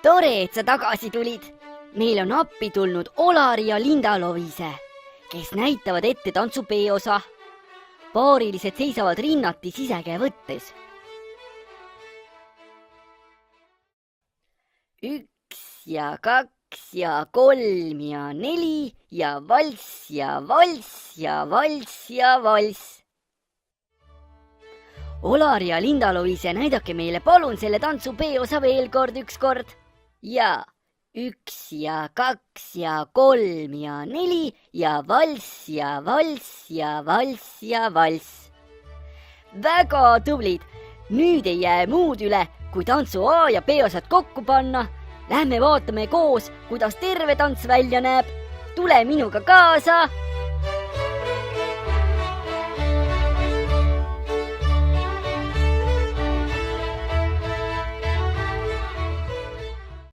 tore, et sa tagasi tulid. Meil on appi tulnud Olari ja Linda Loviise, kes näitavad ette tantsu B-osa. Paarilised seisavad rinnati sisekäe võttes. 1 ja 2 ja 3 ja 4 ja valss ja valss ja valss ja valss. Olari ja Linda Loviise, näidake meile palun selle tantsu B-osa veel ükskord. Ja 1 ja 2 ja 3 ja 4 ja valss ja valss ja valss ja valss. Väga tublid! Nüüd ei jää muud üle, kui tantsu A ja B-osad kokku panna. Lähme vaatame koos, kuidas terve tants välja näeb. Tule minuga kaasa!